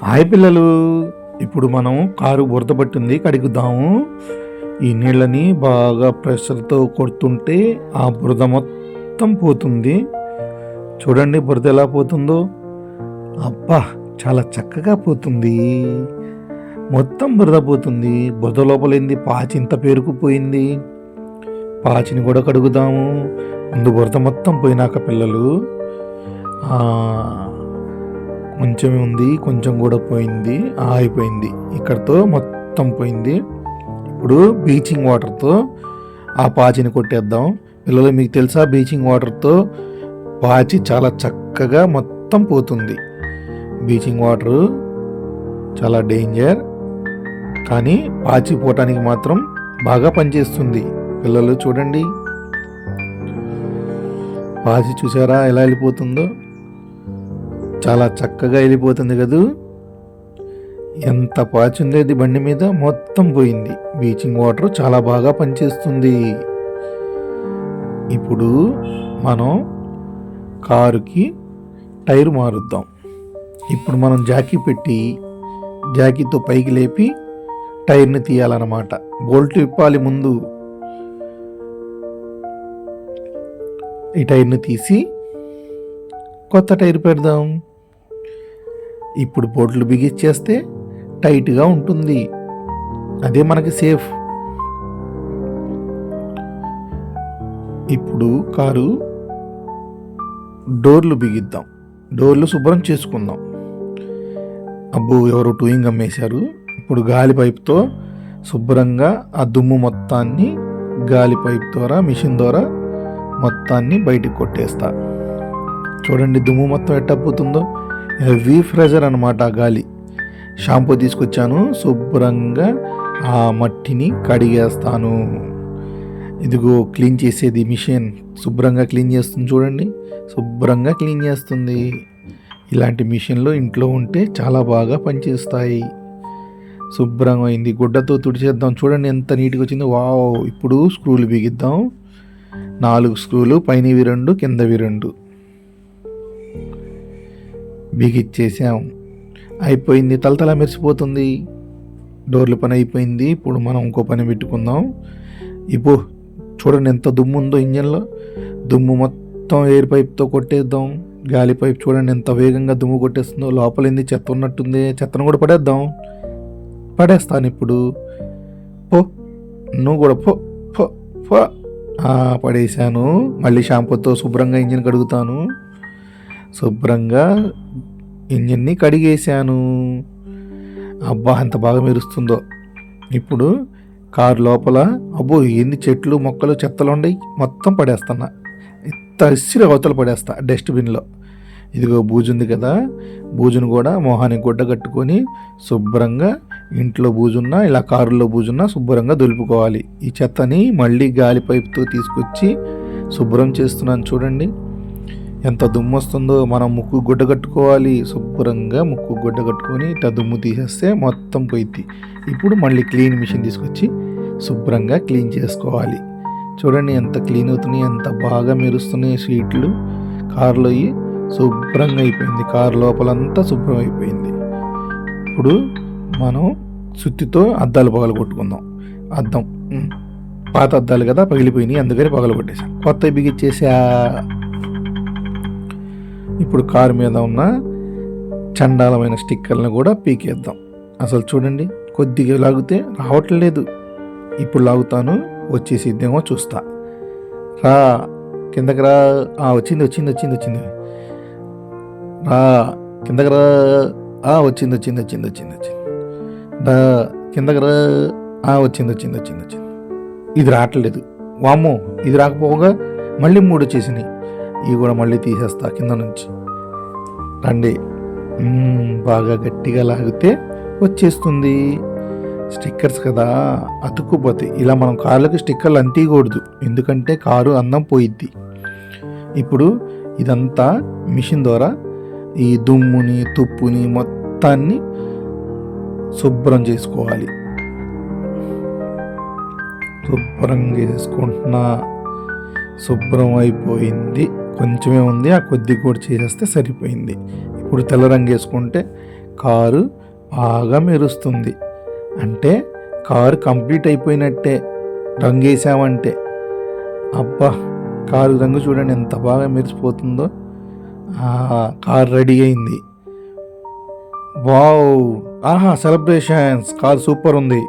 Hi పిల్లలు, ఇప్పుడు మనం కారు బురద పట్టింది కడుగుదాము. ఈ నీళ్ళని బాగా ప్రెషర్తో కొడుతుంటే ఆ బురద మొత్తం పోతుంది. చూడండి బురద ఎలా పోతుందో. అబ్బా, చాలా చక్కగా పోతుంది. మొత్తం బురద పోతుంది. బురద లోపలేంది పాచి ఇంత పేరుకుపోయింది. పాచిని కూడా కడుగుదాము. ముందు బురద మొత్తం పోయినాక పిల్లలు కొంచెం ఉంది, కొంచెం కూడా పోయింది, అయిపోయింది. ఇక్కడతో మొత్తం పోయింది. ఇప్పుడు బ్లీచింగ్ వాటర్తో ఆ పాచిని కొట్టేద్దాం. పిల్లలు, మీకు తెలుసా బ్లీచింగ్ వాటర్తో పాచి చాలా చక్కగా మొత్తం పోతుంది. బ్లీచింగ్ వాటర్ చాలా డేంజర్, కానీ పాచి పోవటానికి మాత్రం బాగా పనిచేస్తుంది. పిల్లలు చూడండి, పాచి చూసారా ఎలా వెళ్ళిపోతుందో. చాలా చక్కగా వెళ్ళిపోతుంది కదూ. ఎంత పాచి ఉండేది బండి మీద మొత్తం పోయింది. బ్లీచింగ్ వాటర్ చాలా బాగా పనిచేస్తుంది. ఇప్పుడు మనం కారుకి టైర్ మారుద్దాం. ఇప్పుడు మనం జాకీ పెట్టి జాకీతో పైకి లేపి టైర్ని తీయాలన్నమాట. బోల్ట్ విప్పాలి ముందు. ఈ టైర్ని తీసి కొత్త టైర్ పెడదాం. ఇప్పుడు బోల్ట్లు బిగించేస్తే టైట్గా ఉంటుంది. అదే మనకి సేఫ్. ఇప్పుడు కారు డోర్లు బిగిద్దాం. డోర్లు శుభ్రం చేసుకుందాం. అబ్బో, ఎవరు టూయింగ్ అమ్మేశారు. ఇప్పుడు గాలి పైపుతో శుభ్రంగా ఆ దుమ్ము మొత్తాన్ని గాలి పైప్ ద్వారా, మిషన్ ద్వారా మొత్తాన్ని బయటికి కొట్టేస్తా. చూడండి దుమ్ము మొత్తం ఎట్టపోతుందో. హెవీ ప్రెజర్ అనమాట ఆ గాలి. షాంపూ తీసుకొచ్చాను, శుభ్రంగా ఆ మట్టిని కడిగేస్తాను. ఇదిగో క్లీన్ చేసేది మిషన్ శుభ్రంగా క్లీన్ చేస్తుంది. చూడండి, శుభ్రంగా క్లీన్ చేస్తుంది. ఇలాంటి మిషన్లు ఇంట్లో ఉంటే చాలా బాగా పనిచేస్తాయి. శుభ్రంగా అయింది. గుడ్డతో తుడిచేద్దాం. చూడండి ఎంత నీట్గా వచ్చింది. వావ్. ఇప్పుడు స్క్రూలు బిగిద్దాం. 4 స్క్రూలు, పైనవి 2, కిందవి 2 బిగిచ్చేసాం. అయిపోయింది. తలతల మెరిసిపోతుంది. డోర్ల పని అయిపోయింది. ఇప్పుడు మనం ఇంకో పని పెట్టుకుందాం. ఇప్పుడు చూడండి ఎంత దుమ్ము ఉందో ఇంజన్లో. దుమ్ము మొత్తం ఎయిర్ పైప్తో కొట్టేద్దాం. గాలి పైప్ చూడండి ఎంత వేగంగా దుమ్ము కొట్టేస్తుందో. లోపల ఏంది చెత్త ఉన్నట్టుంది. చెత్తను కూడా పడేద్దాం. పడేస్తాను ఇప్పుడు. పో, నువ్వు కూడా పో పో పో. పడేసాను. మళ్ళీ షాంపూతో శుభ్రంగా ఇంజిన్ కడుగుతాను. శుభ్రంగా ఇంజిన్ని కడిగేశాను. అబ్బా, ఎంత బాగా మెరుస్తుందో. ఇప్పుడు కారు లోపల అబ్బో ఎన్ని చెట్లు మొక్కలు చెత్తలు ఉన్నాయి, మొత్తం పడేస్తున్నా. ఇంత ఇసిరి అవతల పడేస్తా డస్ట్బిన్లో. ఇదిగో బూజు ఉంది కదా, బూజును కూడా మొహానికి గుడ్డ కట్టుకొని శుభ్రంగా ఇంట్లో బూజున్నా ఇలా కారులో బూజున్నా శుభ్రంగా దులుపుకోవాలి. ఈ చెత్తని మళ్ళీ గాలి పైపుతో తీసుకొచ్చి శుభ్రం చేస్తున్నాను. చూడండి ఎంత దుమ్ము వస్తుందో. మనం ముక్కు గుడ్డ కట్టుకోవాలి. శుభ్రంగా ముక్కు గుడ్డ కట్టుకొని ఇట్లా దుమ్ము తీసేస్తే మొత్తం పోయిద్ది. ఇప్పుడు మళ్ళీ క్లీన్ మిషన్ తీసుకొచ్చి శుభ్రంగా క్లీన్ చేసుకోవాలి. చూడండి ఎంత క్లీన్ అవుతున్నాయి, ఎంత బాగా మెరుస్తున్నాయి సీట్లు. కారులో శుభ్రంగా అయిపోయింది. కారు లోపలంతా శుభ్రం అయిపోయింది. ఇప్పుడు మనం సుత్తితో అద్దాలు పగలగొట్టుకుందాం. అద్దం పాత అద్దాలు కదా, పగిలిపోయినాయి, అందుకని పగలగొట్టేసాం. కొత్త బిగిచ్చేసా. ఇప్పుడు కారు మీద ఉన్న చండాలమైన స్టిక్కర్లను కూడా పీకేద్దాం. అసలు చూడండి కొద్దిగా లాగితే రావట్లేదు. ఇప్పుడు లాగుతాను, వచ్చేసిద్దేమో చూస్తా. రా కిందకి రా. వచ్చింది వచ్చింది వచ్చింది వచ్చింది. రా కిందకి రా. వచ్చింది వచ్చింది వచ్చింది వచ్చింది వచ్చింది. రా కిందకి రా. వచ్చింది వచ్చింది వచ్చింది వచ్చింది. ఇది రావట్లేదు. వామ్మో, ఇది రాకపోగా మళ్ళీ 3 వచ్చేసినాయి. ఇవి కూడా మళ్ళీ తీసేస్తా కింద నుంచి. రండి, బాగా గట్టిగా లాగితే వచ్చేస్తుంది. స్టిక్కర్స్ కదా, అతుక్కుపోతాయి. ఇలా మనం కార్లకి స్టిక్కర్లు అంటికూడదు, ఎందుకంటే కారు అందం పోయిద్ది. ఇప్పుడు ఇదంతా మిషన్ ద్వారా ఈ దుమ్ముని తుప్పుని మొత్తాన్ని శుభ్రం చేసుకోవాలి. శుభ్రం చేసుకుంటున్నా. శుభ్రం అయిపోయింది. కొంచెమే ఉంది, ఆ కొద్ది కూడా చేసేస్తే సరిపోయింది. ఇప్పుడు తెల్ల రంగు వేసుకుంటే కారు బాగా మెరుస్తుంది. అంటే కారు కంప్లీట్ అయిపోయినట్టే రంగేసామంటే. అబ్బా! కారు రంగు చూడండి ఎంత బాగా మెరిసిపోతుందో. కారు రెడీ అయింది. వావ్! ఆహా! సెలబ్రేషన్స్! కారు సూపర్ ఉంది.